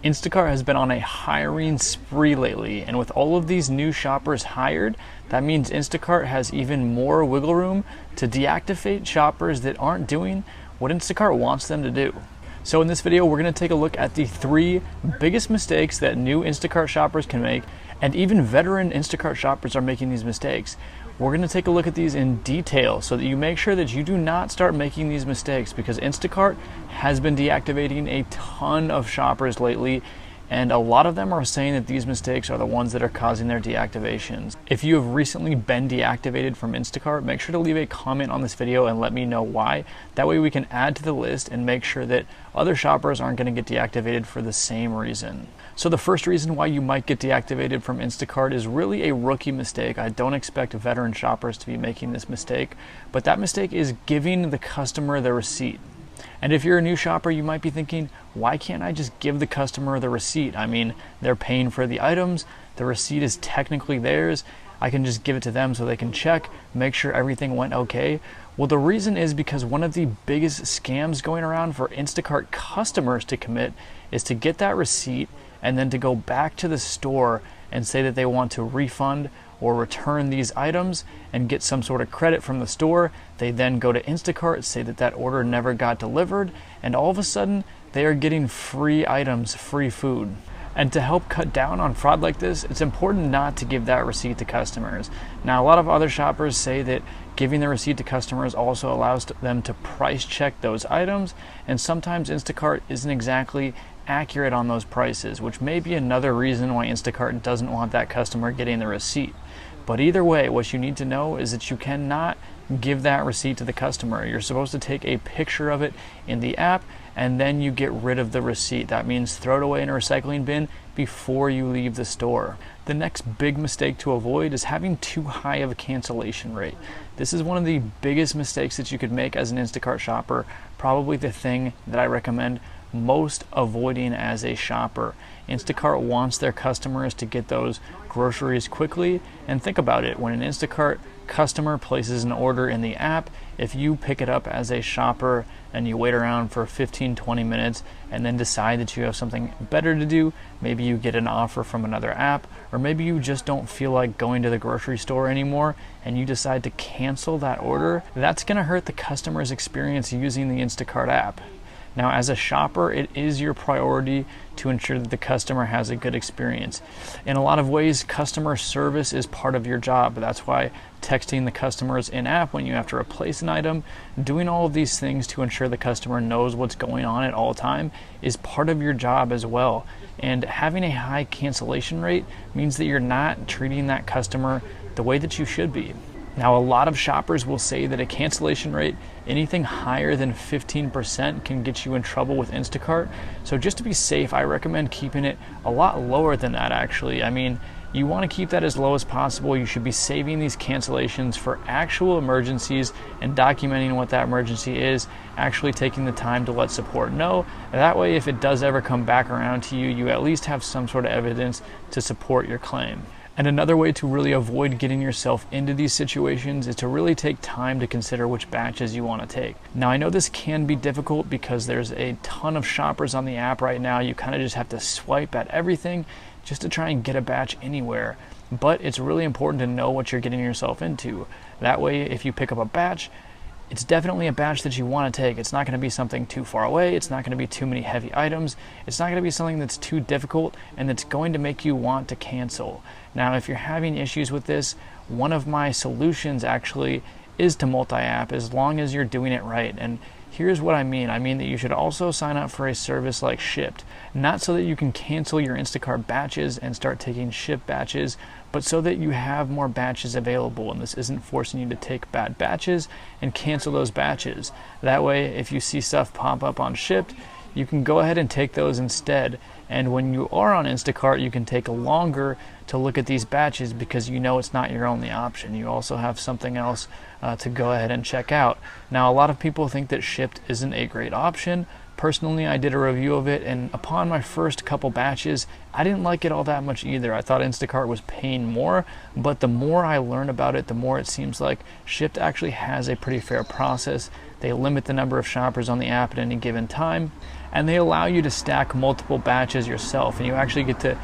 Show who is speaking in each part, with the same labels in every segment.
Speaker 1: Instacart has been on a hiring spree lately, and with all of these new shoppers hired, that means Instacart has even more wiggle room to deactivate shoppers that aren't doing what Instacart wants them to do. So in this video, we're going to take a look at the 3 biggest mistakes that new Instacart shoppers can make, and even veteran Instacart shoppers are making these mistakes. We're going to take a look at these in detail so that you make sure that you do not start making these mistakes, because Instacart has been deactivating a ton of shoppers lately, and a lot of them are saying that these mistakes are the ones that are causing their deactivations. If you have recently been deactivated from Instacart, make sure to leave a comment on this video and let me know why. That way we can add to the list and make sure that other shoppers aren't going to get deactivated for the same reason. So the first reason why you might get deactivated from Instacart is really a rookie mistake. I don't expect veteran shoppers to be making this mistake, but that mistake is giving the customer the receipt. And if you're a new shopper, you might be thinking, why can't I just give the customer the receipt? I mean, they're paying for the items, the receipt is technically theirs, I can just give it to them so they can check, make sure everything went okay. Well, the reason is because one of the biggest scams going around for Instacart customers to commit is to get that receipt and then to go back to the store and say that they want to refund or return these items and get some sort of credit from the store. They then go to Instacart, say that that order never got delivered, and all of a sudden they are getting free items, free food. And to help cut down on fraud like this, it's important not to give that receipt to customers. Now, a lot of other shoppers say that giving the receipt to customers also allows them to price check those items, and sometimes Instacart isn't exactly accurate on those prices, which may be another reason why Instacart doesn't want that customer getting the receipt. But either way, what you need to know is that you cannot give that receipt to the customer. You're supposed to take a picture of it in the app and then you get rid of the receipt. That means throw it away in a recycling bin before you leave the store. The next big mistake to avoid is having too high of a cancellation rate. This is one of the biggest mistakes that you could make as an Instacart shopper, probably the thing that I recommend most avoiding as a shopper. Instacart wants their customers to get those groceries quickly, and think about it, when an Instacart customer places an order in the app, if you pick it up as a shopper and you wait around for 15-20 minutes and then decide that you have something better to do, maybe you get an offer from another app, or maybe you just don't feel like going to the grocery store anymore and you decide to cancel that order, that's going to hurt the customer's experience using the Instacart app. Now, as a shopper, it is your priority to ensure that the customer has a good experience. In a lot of ways, customer service is part of your job. That's why texting the customers in-app when you have to replace an item, doing all of these things to ensure the customer knows what's going on at all time is part of your job as well. And having a high cancellation rate means that you're not treating that customer the way that you should be. Now, a lot of shoppers will say that a cancellation rate, anything higher than 15%, can get you in trouble with Instacart. So just to be safe, I recommend keeping it a lot lower than that, actually. I mean, you want to keep that as low as possible. You should be saving these cancellations for actual emergencies and documenting what that emergency is, actually taking the time to let support know. That way, if it does ever come back around to you, you at least have some sort of evidence to support your claim. And another way to really avoid getting yourself into these situations is to really take time to consider which batches you want to take. Now, I know this can be difficult because there's a ton of shoppers on the app right now. You kind of just have to swipe at everything just to try and get a batch anywhere. But it's really important to know what you're getting yourself into. That way, if you pick up a batch, it's definitely a batch that you want to take. It's not going to be something too far away. It's not going to be too many heavy items. It's not going to be something that's too difficult and that's going to make you want to cancel. Now, if you're having issues with this, one of my solutions actually is to multi-app, as long as you're doing it right. And here's what I mean. I mean that you should also sign up for a service like Shipped, not so that you can cancel your Instacart batches and start taking Shipped batches, but so that you have more batches available, and this isn't forcing you to take bad batches and cancel those batches. That way, if you see stuff pop up on Shipped, you can go ahead and take those instead. And when you are on Instacart, you can take longer to look at these batches because you know it's not your only option. You also have something else to go ahead and check out. Now, a lot of people think that Shipped isn't a great option. Personally, I did a review of it, and upon my first couple batches, I didn't like it all that much either. I thought Instacart was paying more, but the more I learn about it, the more it seems like Shipped actually has a pretty fair process. They limit the number of shoppers on the app at any given time, and they allow you to stack multiple batches yourself, and you actually get to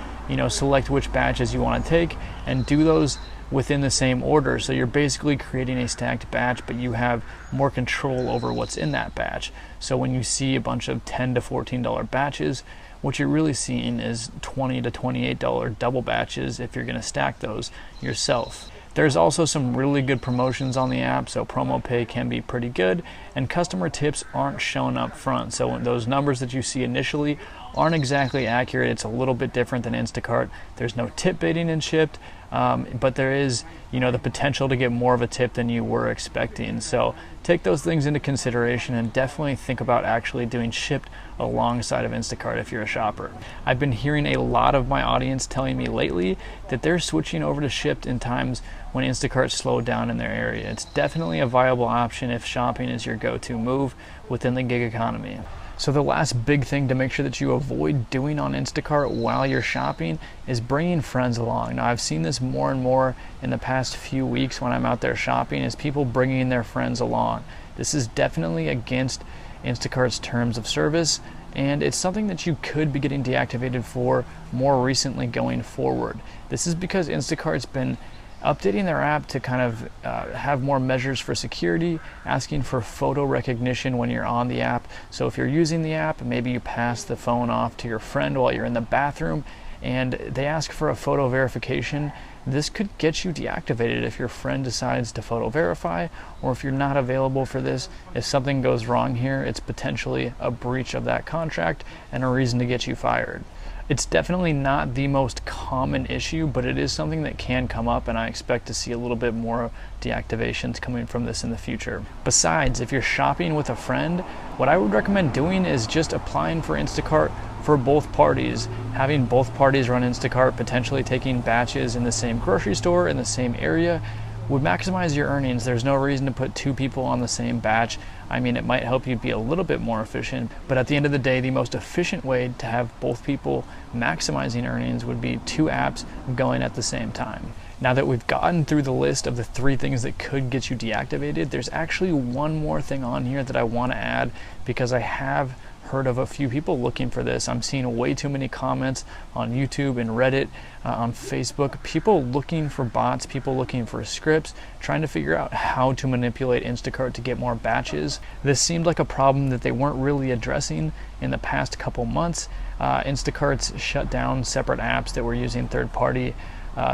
Speaker 1: select which batches you want to take and do those within the same order. So you're basically creating a stacked batch, but you have more control over what's in that batch. So when you see a bunch of $10 to $14 batches, what you're really seeing is $20 to $28 double batches if you're going to stack those yourself. There's also some really good promotions on the app, so promo pay can be pretty good, and customer tips aren't shown up front. So those numbers that you see initially aren't exactly accurate. It's a little bit different than Instacart. There's no tip baiting in Shipt, but there is, the potential to get more of a tip than you were expecting. So take those things into consideration and definitely think about actually doing Shipt alongside of Instacart if you're a shopper. I've been hearing a lot of my audience telling me lately that they're switching over to Shipt in times when Instacart slowed down in their area. It's definitely a viable option if shopping is your go-to move within the gig economy. So the last big thing to make sure that you avoid doing on Instacart while you're shopping is bringing friends along. Now, I've seen this more and more in the past few weeks when I'm out there shopping, is people bringing their friends along. This is definitely against Instacart's terms of service, and it's something that you could be getting deactivated for more recently going forward. This is because Instacart's been updating their app to kind of have more measures for security, asking for photo recognition when you're on the app. So if you're using the app, maybe you pass the phone off to your friend while you're in the bathroom and they ask for a photo verification, this could get you deactivated if your friend decides to photo verify, or if you're not available for this. If something goes wrong here, it's potentially a breach of that contract and a reason to get you fired. It's definitely not the most common issue, but it is something that can come up, and I expect to see a little bit more deactivations coming from this in the future. Besides, if you're shopping with a friend, what I would recommend doing is just applying for Instacart for both parties. Having both parties run Instacart, potentially taking batches in the same grocery store in the same area, would maximize your earnings. There's no reason to put two people on the same batch. I mean, it might help you be a little bit more efficient, but at the end of the day, the most efficient way to have both people maximizing earnings would be two apps going at the same time. Now that we've gotten through the list of the 3 things that could get you deactivated, there's actually one more thing on here that I want to add, because I have heard of a few people looking for this. I'm seeing way too many comments on YouTube and Reddit, on Facebook, people looking for bots, people looking for scripts, trying to figure out how to manipulate Instacart to get more batches. This seemed like a problem that they weren't really addressing in the past couple months. Instacart's shut down separate apps that were using third-party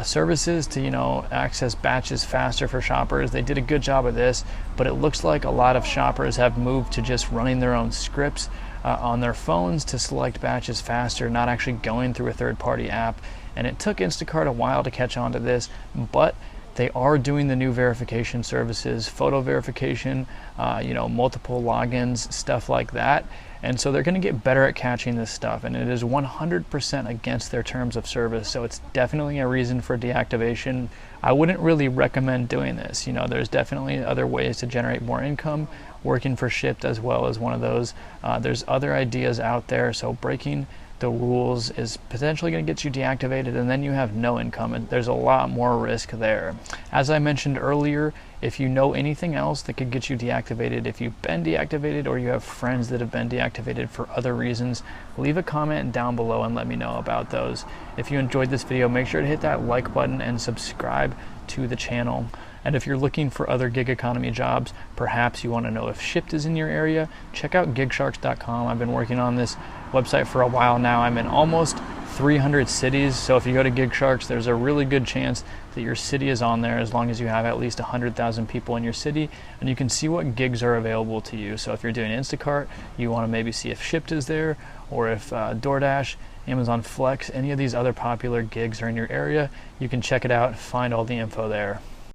Speaker 1: services to access batches faster for shoppers. They did a good job of this, but it looks like a lot of shoppers have moved to just running their own scripts on their phones to select batches faster, not actually going through a third-party app. And it took Instacart a while to catch on to this, but they are doing the new verification services, photo verification, multiple logins, stuff like that. And so they're going to get better at catching this stuff, and it is 100% against their terms of service, so it's definitely a reason for deactivation. I wouldn't really recommend doing this. There's definitely other ways to generate more income. Working for Shipt as well as one of those. There's other ideas out there, so breaking the rules is potentially going to get you deactivated, and then you have no income, and there's a lot more risk there. As I mentioned earlier, if you know anything else that could get you deactivated, if you've been deactivated or you have friends that have been deactivated for other reasons, leave a comment down below and let me know about those. If you enjoyed this video, make sure to hit that like button and subscribe to the channel. And if you're looking for other gig economy jobs, perhaps you want to know if Shipt is in your area, check out gigsharks.com. I've been working on this website for a while now. I'm in almost 300 cities, so if you go to GigSharks, there's a really good chance that your city is on there, as long as you have at least 100,000 people in your city, and you can see what gigs are available to you. So if you're doing Instacart, you want to maybe see if Shipt is there, or if DoorDash, Amazon Flex, any of these other popular gigs are in your area. You can check it out, find all the info there.